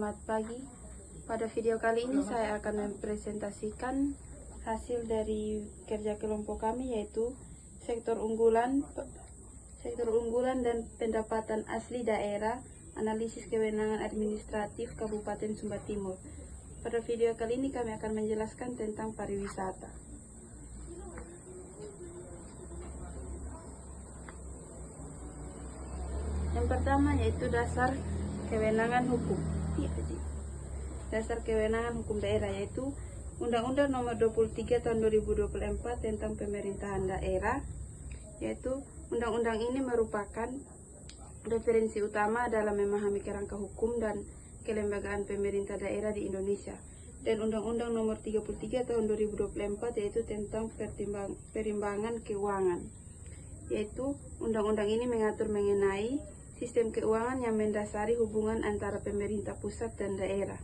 Selamat pagi. Pada video kali ini saya akan mempresentasikan hasil dari kerja kelompok kami, yaitu sektor unggulan dan pendapatan asli daerah, analisis kewenangan administratif Kabupaten Sumba Timur. Pada video kali ini kami akan menjelaskan tentang pariwisata. Yang pertama yaitu dasar kewenangan hukum. Dasar kewenangan hukum daerah yaitu Undang-Undang Nomor 23 Tahun 2024 tentang pemerintahan daerah, yaitu undang-undang ini merupakan referensi utama dalam memahami kerangka hukum dan kelembagaan pemerintah daerah di Indonesia. Dan Undang-Undang Nomor 33 Tahun 2024 yaitu tentang perimbangan keuangan, yaitu undang-undang ini mengatur mengenai sistem keuangan yang mendasari hubungan antara pemerintah pusat dan daerah.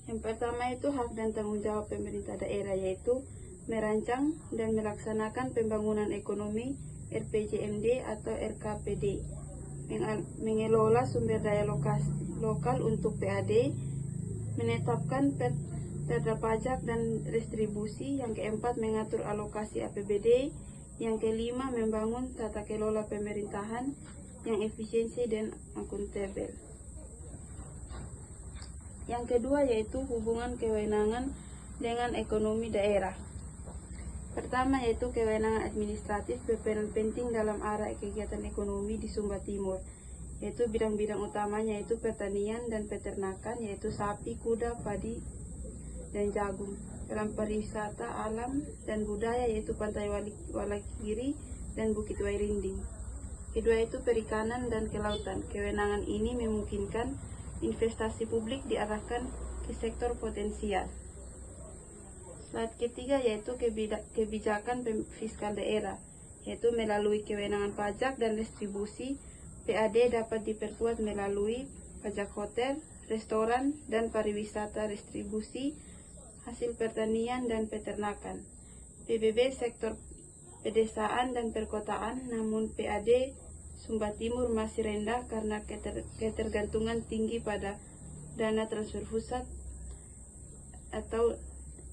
Yang pertama itu hak dan tanggung jawab pemerintah daerah, yaitu merancang dan melaksanakan pembangunan ekonomi RPJMD atau RKPD, mengelola sumber daya lokal untuk PAD, menetapkan perda pajak dan distribusi. Yang keempat, mengatur alokasi APBD. Yang kelima, membangun tata kelola pemerintahan yang efisiensi dan akuntabel. Yang kedua yaitu hubungan kewenangan dengan ekonomi daerah. Pertama yaitu kewenangan administratif berperan penting dalam arah kegiatan ekonomi di Sumba Timur, yaitu bidang-bidang utamanya yaitu pertanian dan peternakan, yaitu sapi, kuda, padi, dan jagung. Dalam pariwisata alam dan budaya yaitu Pantai Walakiri dan Bukit Wairinding. Kedua itu perikanan dan kelautan. Kewenangan ini memungkinkan investasi publik diarahkan ke sektor potensial. Slide ketiga yaitu kebijakan fiskal daerah, yaitu melalui kewenangan pajak dan distribusi. PAD dapat diperkuat melalui pajak hotel, restoran, dan pariwisata, distribusi hasil pertanian dan peternakan. PBB sektor pedesaan dan perkotaan, namun PAD Sumba Timur masih rendah karena ketergantungan tinggi pada dana transfer pusat atau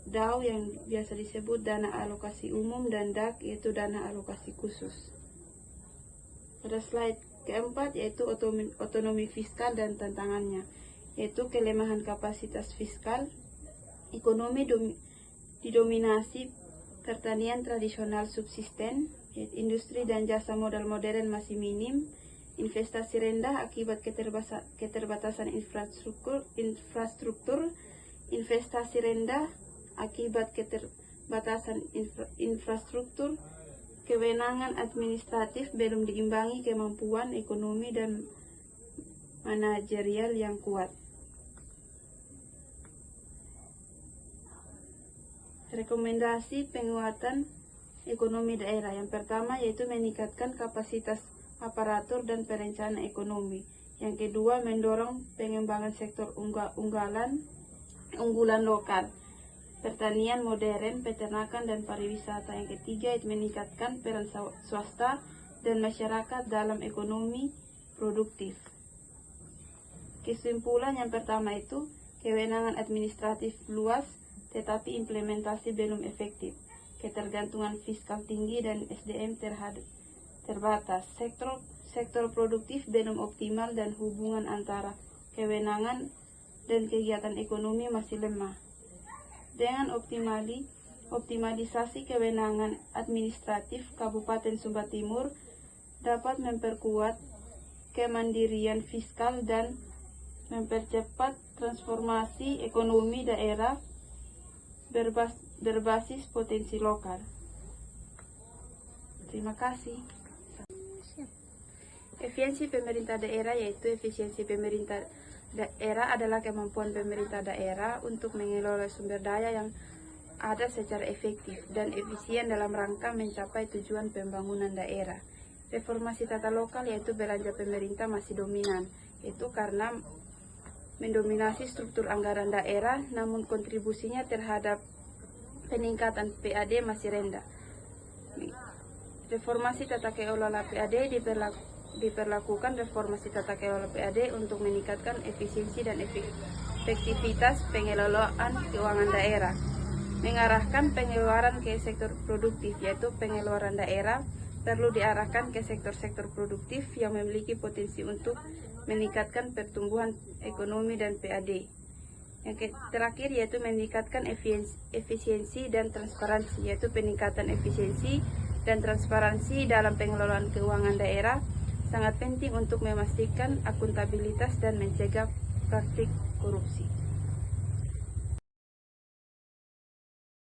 DAU yang biasa disebut dana alokasi umum, dan DAK yaitu dana alokasi khusus. Pada slide keempat yaitu otonomi fiskal dan tantangannya, yaitu kelemahan kapasitas fiskal. Ekonomi didominasi pertanian tradisional subsisten, industri dan jasa modal modern masih minim, investasi rendah akibat keterbatasan infrastruktur, investasi rendah akibat keterbatasan infrastruktur, kewenangan administratif belum diimbangi kemampuan ekonomi dan manajerial yang kuat. Rekomendasi penguatan ekonomi daerah. Yang pertama yaitu meningkatkan kapasitas aparatur dan perencanaan ekonomi. Yang kedua, mendorong pengembangan sektor unggulan lokal, pertanian modern, peternakan, dan pariwisata. Yang ketiga, itu meningkatkan peran swasta dan masyarakat dalam ekonomi produktif. Kesimpulan yang pertama itu kewenangan administratif luas tetapi implementasi belum efektif. Ketergantungan fiskal tinggi dan SDM terbatas. Sektor produktif belum optimal dan hubungan antara kewenangan dan kegiatan ekonomi masih lemah. Dengan optimalisasi kewenangan administratif, Kabupaten Sumba Timur dapat memperkuat kemandirian fiskal dan mempercepat transformasi ekonomi daerah berbasis potensi lokal. Terima kasih. Efisiensi pemerintah daerah, yaitu efisiensi pemerintah daerah adalah kemampuan pemerintah daerah untuk mengelola sumber daya yang ada secara efektif dan efisien dalam rangka mencapai tujuan pembangunan daerah. Reformasi tata lokal, yaitu belanja pemerintah masih dominan, yaitu karena mendominasi struktur anggaran daerah, namun kontribusinya terhadap peningkatan PAD masih rendah. Reformasi tata kelola PAD diperlakukan reformasi tata kelola PAD untuk meningkatkan efisiensi dan efektivitas pengelolaan keuangan daerah, mengarahkan pengeluaran ke sektor produktif, yaitu pengeluaran daerah perlu diarahkan ke sektor-sektor produktif yang memiliki potensi untuk meningkatkan pertumbuhan ekonomi dan PAD. Yang terakhir yaitu meningkatkan efisiensi dan transparansi, yaitu peningkatan efisiensi dan transparansi dalam pengelolaan keuangan daerah sangat penting untuk memastikan akuntabilitas dan mencegah praktik korupsi.